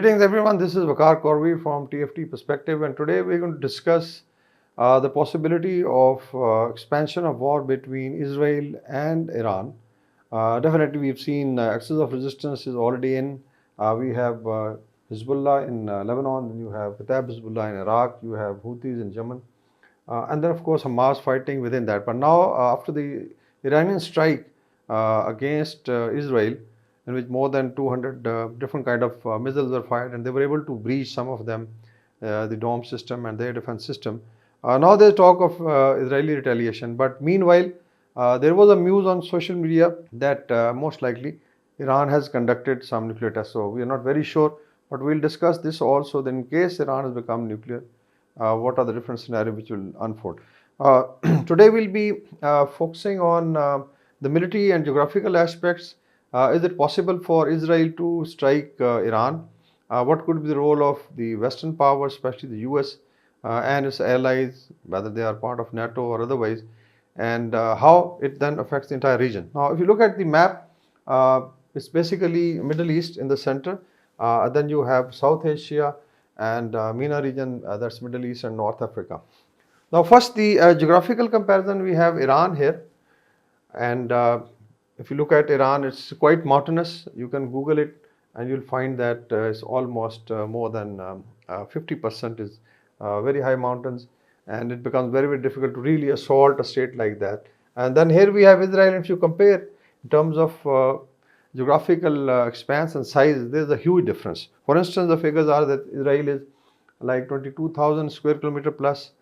Greetings everyone, this is Vakar Korvi from TFT Perspective, and today we're going to discuss the possibility of expansion of war between Israel and Iran. Definitely we've seen axis of resistance is already in. We have Hezbollah in Lebanon, then you have Kataib Hezbollah in Iraq, you have Houthis in Yemen, and then of course Hamas fighting within that. But now after the Iranian strike against Israel, in which more than 200 different kind of missiles were fired, and they were able to breach some of them, the dome system and their defense system. Now there's talk of Israeli retaliation, but meanwhile, there was a news on social media that most likely Iran has conducted some nuclear tests. So we are not very sure, but we'll discuss this also. Then, in case Iran has become nuclear, what are the different scenarios which will unfold? Uh, Today we'll be focusing on the military and geographical aspects. Is it possible for Israel to strike Iran? What could be the role of the Western powers, especially the US and its allies, whether they are part of NATO or otherwise, and how it then affects the entire region? Now, if you look at the map, it's basically Middle East in the center. Then you have South Asia and MENA region, that's Middle East and North Africa. Now, first, the geographical comparison, we have Iran here, and if you look at Iran, it's quite mountainous. You can Google it and you'll find that it's almost more than 50% is very high mountains, and it becomes very, very difficult to really assault a state like that. And then here we have Israel. If you compare in terms of geographical expanse and size, there's a huge difference. For instance, the figures are that Israel is like 22,000 square kilometer plus,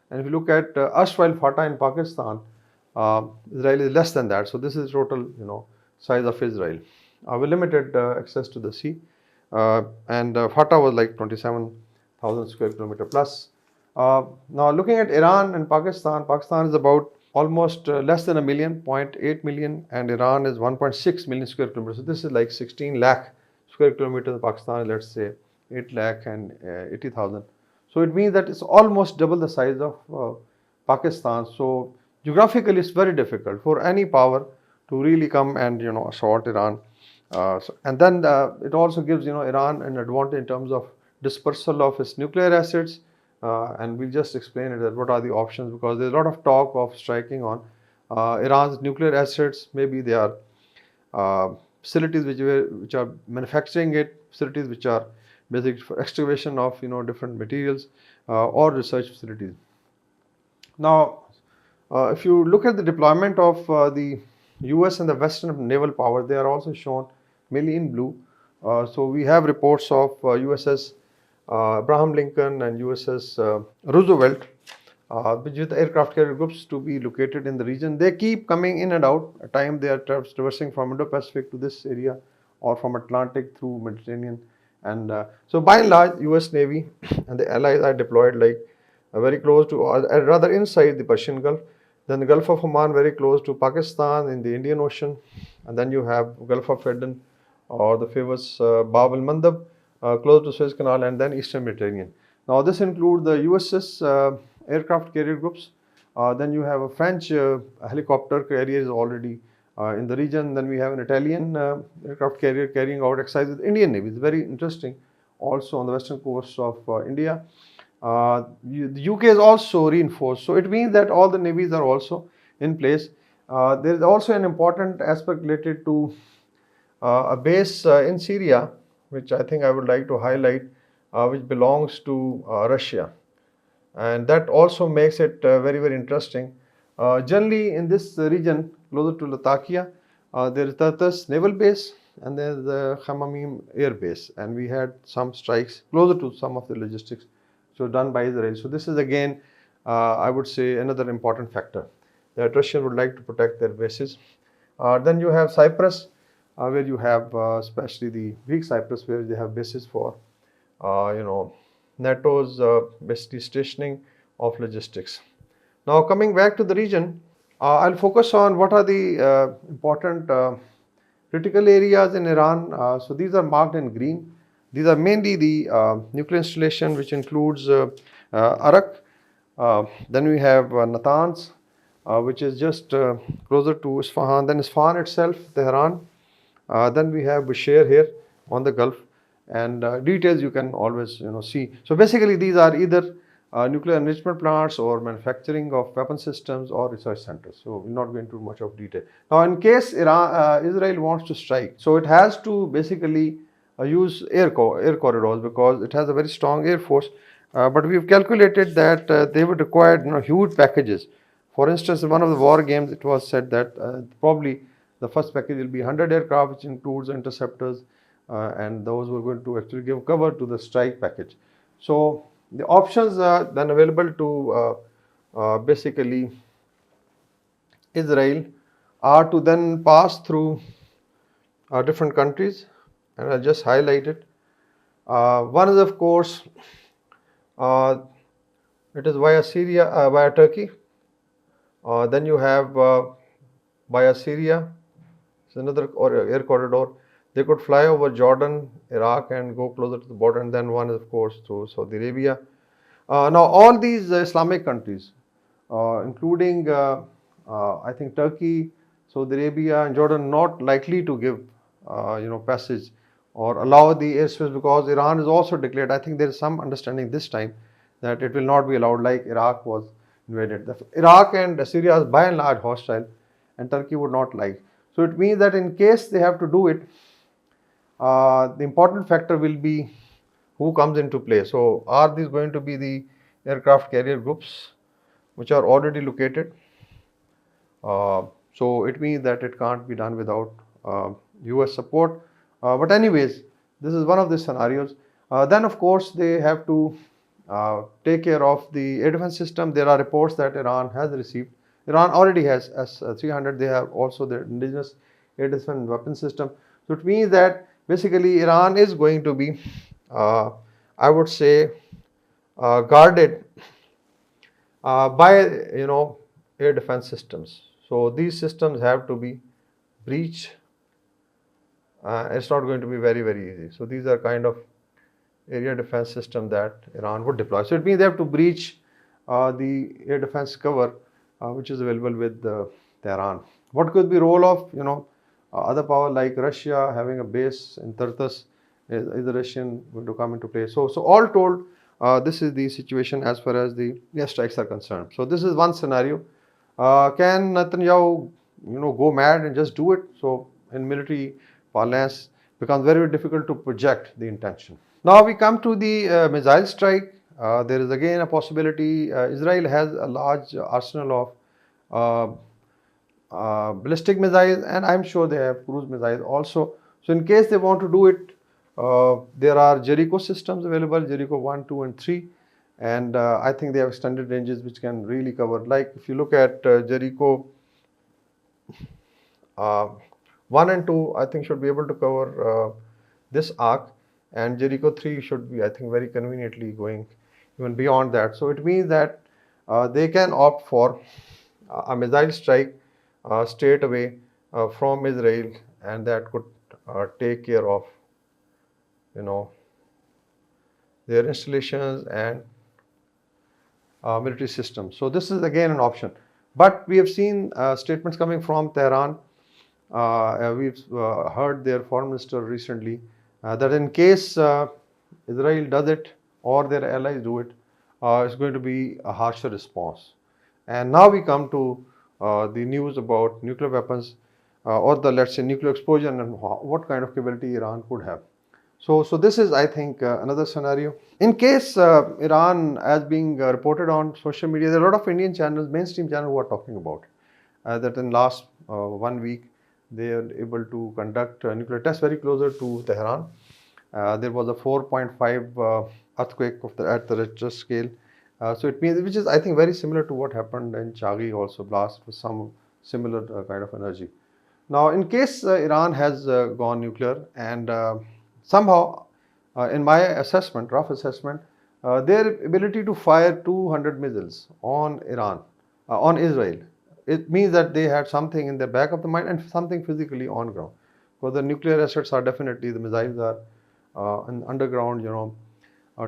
and if you look at erstwhile Fatah in Pakistan, Israel is less than that. So this is total, size of Israel with limited access to the sea. And Fatah was like 27,000 square kilometer plus. Now looking at Iran and Pakistan, Pakistan is about almost less than a million, 0.8 million, and Iran is 1.6 million square kilometers. So this is like 16 lakh square kilometers. Pakistan is, let's say, 8 lakh and 80,000. So it means that it's almost double the size of Pakistan. So geographically, it's very difficult for any power to really come and assault Iran. And then it also gives Iran an advantage in terms of dispersal of its nuclear assets. And we'll just explain it, that what are the options, because there's a lot of talk of striking on Iran's nuclear assets. Maybe they are facilities which are manufacturing it, facilities which are basic for excavation of different materials, or research facilities. Now, if you look at the deployment of the US and the Western naval power, they are also shown mainly in blue. So we have reports of USS Abraham Lincoln and USS Roosevelt, which with aircraft carrier groups to be located in the region. They keep coming in and out. At times they are traversing from Indo-Pacific to this area, or from Atlantic through Mediterranean. And so by and large, US Navy and the allies are deployed like very close to, rather inside the Persian Gulf. Then the Gulf of Oman, very close to Pakistan in the Indian Ocean. And then you have Gulf of Aden, or the famous Bab al-Mandab, close to Suez Canal, and then Eastern Mediterranean. Now this includes the USS aircraft carrier groups. Then you have a French helicopter carrier is already in the region. Then we have an Italian aircraft carrier carrying out exercises with Indian Navy. It's very interesting. Also on the western coast of India. The UK is also reinforced. So it means that all the navies are also in place. There is also an important aspect related to a base in Syria, which I think I would like to highlight, which belongs to Russia. And that also makes it very, very interesting. Generally in this region, closer to Latakia, there is Tartus naval base, and there is the Hamamim air base. And we had some strikes closer to some of the logistics done by Israel. So this is again, I would say, another important factor that Russia would like to protect their bases. Then you have Cyprus, where you have especially the Greek Cyprus, where they have bases for NATO's basically stationing of logistics. Now coming back to the region, I'll focus on what are the important critical areas in Iran. So these are marked in green. These are mainly the nuclear installation, which includes Arak. Then we have Natanz, which is just closer to Isfahan. Then Isfahan itself, Tehran. Then we have Bushehr here on the Gulf. and details you can always see. So basically, these are either nuclear enrichment plants or manufacturing of weapon systems or research centers. So we'll not go into much of detail. Now, in case Israel wants to strike, so it has to basically use air corridors because it has a very strong air force. But we've calculated that they would require huge packages. For instance, in one of the war games, it was said that probably the first package will be 100 aircraft, which includes interceptors, and those were going to actually give cover to the strike package. So the options are then available to basically Israel are to then pass through different countries, and I'll just highlight it. One is, of course, uh, it is via Syria, via Turkey. Then you have via Syria, it's another air corridor. They could fly over Jordan, Iraq, and go closer to the border. And then one is, of course, to Saudi Arabia. Now, all these Islamic countries, including I think Turkey, Saudi Arabia, and Jordan, not likely to give passage or allow the airspace because Iran is also declared. I think there is some understanding this time that it will not be allowed, like Iraq was invaded. Iraq and Syria is by and large hostile, and Turkey would not like. So it means that in case they have to do it, the important factor will be who comes into play. So are these going to be the aircraft carrier groups which are already located? So it means that it can't be done without US support. But anyways, this is one of the scenarios. Then of course they have to take care of the air defense system. There are reports that Iran has received. Iran already has S-300. They have also their indigenous air defense weapon system. So it means that basically Iran is going to be, I would say, guarded by air defense systems. So these systems have to be breached. It's not going to be very, very easy. So these are kind of area defense system that Iran would deploy. So it means they have to breach the air defense cover which is available with Tehran. What could be role of other power like Russia having a base in Tartus? Is the Russian going to come into play? So all told, this is the situation as far as the airstrikes are concerned. So this is one scenario. Can Netanyahu go mad and just do it? So in military parlance, becomes very, very difficult to project the intention. Now we come to the missile strike. There is again a possibility. Israel has a large arsenal of ballistic missiles, and I'm sure they have cruise missiles also. So in case they want to do it, there are Jericho systems available, Jericho 1, 2, and 3. And I think they have extended ranges which can really cover. Like if you look at Jericho 1 and 2, I think should be able to cover this arc. And Jericho 3 should be, I think, very conveniently going even beyond that. So it means that they can opt for a missile strike straight away from Israel, and that could take care of their installations and military systems. So this is again an option. But we have seen statements coming from Tehran. We've heard their foreign minister recently that in case Israel does it or their allies do it, it's going to be a harsher response. And now we come to the news about nuclear weapons or the, let's say, nuclear explosion and what kind of capability Iran could have. So this is, I think, another scenario. In case Iran, as being reported on social media, there are a lot of Indian channels, mainstream channels, who are talking about that in last 1 week they are able to conduct nuclear tests very closer to Tehran. There was a 4.5 earthquake at the Richter scale. So it means, which is, I think, very similar to what happened in Chagi also, blast with some similar kind of energy. Now, in case Iran has gone nuclear and somehow, in my assessment, rough assessment, their ability to fire 200 missiles on on Israel, it means that they had something in the back of the mind and something physically on ground. Because the nuclear assets are definitely, the missiles are in underground,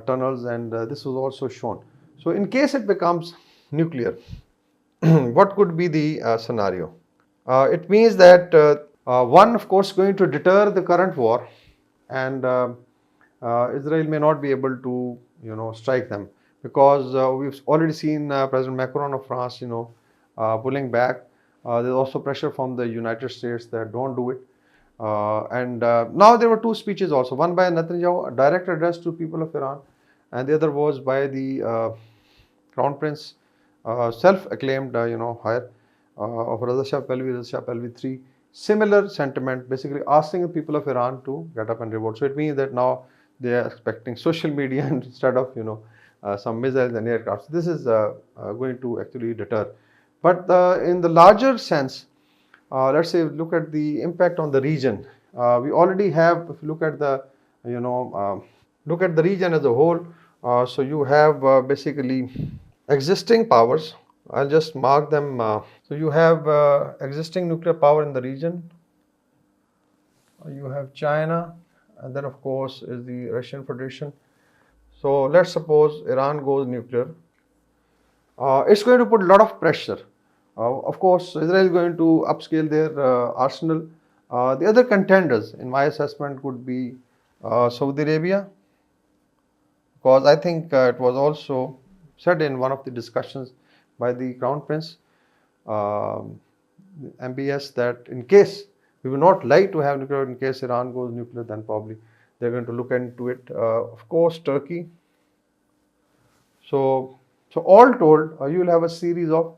tunnels, and this was also shown. So in case it becomes nuclear, what could be the scenario? It means that one, of course, going to deter the current war, and Israel may not be able to, strike them because we've already seen President Macron of France, pulling back. There's also pressure from the United States that don't do it. And now there were two speeches also, one by Netanyahu, a direct address to people of Iran, and the other was by the Crown Prince, self-acclaimed, higher of Reza Shah Pahlavi III. Similar sentiment, basically asking the people of Iran to get up and revolt. So it means that now they are expecting social media instead of, some missiles and aircrafts. This is going to actually deter. But in the larger sense, let's say look at the impact on the region. We already have, if you look at the, look at the region as a whole. So you have basically existing powers. I'll just mark them. So you have existing nuclear power in the region. You have China, and then of course is the Russian Federation. So let's suppose Iran goes nuclear. It's going to put a lot of pressure. Of course, Israel is going to upscale their arsenal. The other contenders, in my assessment, could be Saudi Arabia, because I think it was also said in one of the discussions by the Crown Prince, MBS, that in case we will not like to have nuclear, in case Iran goes nuclear, then probably they're going to look into it. Of course, Turkey. So all told, you will have a series of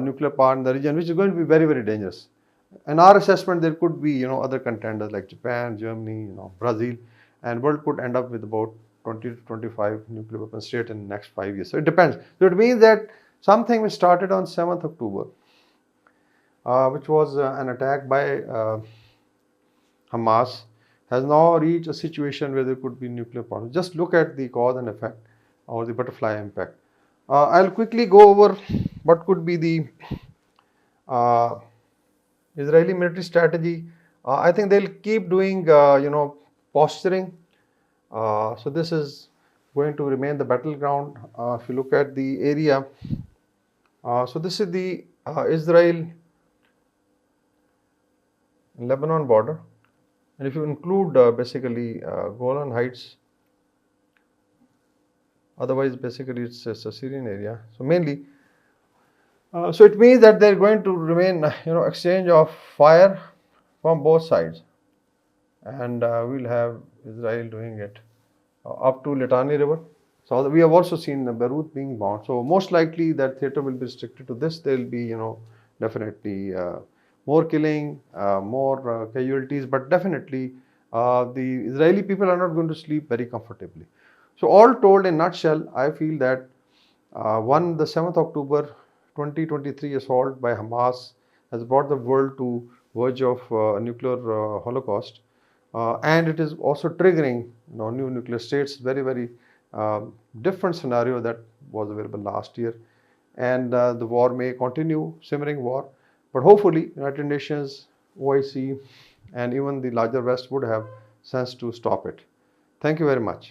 nuclear power in the region, which is going to be very, very dangerous. In our assessment, there could be, other contenders like Japan, Germany, Brazil, and world could end up with about 20 to 25 nuclear weapon states in the next 5 years. So it depends. So it means that something which started on 7th October, which was an attack by Hamas, has now reached a situation where there could be nuclear power. Just look at the cause and effect, or the butterfly impact. I'll quickly go over what could be the Israeli military strategy. I think they'll keep doing, posturing. So this is going to remain the battleground. If you look at the area, so this is the Israel-Lebanon border. And if you include basically Golan Heights, otherwise basically it's a Syrian area. So mainly, so it means that they're going to remain, exchange of fire from both sides, and we'll have Israel doing it up to Litani River. So we have also seen Beirut being bombed. So most likely that theater will be restricted to this. There will be, definitely more killing, more casualties, but definitely the Israeli people are not going to sleep very comfortably. So all told, in a nutshell, I feel that the 7th October 2023 assault by Hamas has brought the world to verge of a nuclear holocaust, and it is also triggering, new nuclear states. Very, very different scenario that was available last year, and the war may continue, simmering war, but hopefully United Nations, OIC, and even the larger West would have sense to stop it. Thank you very much.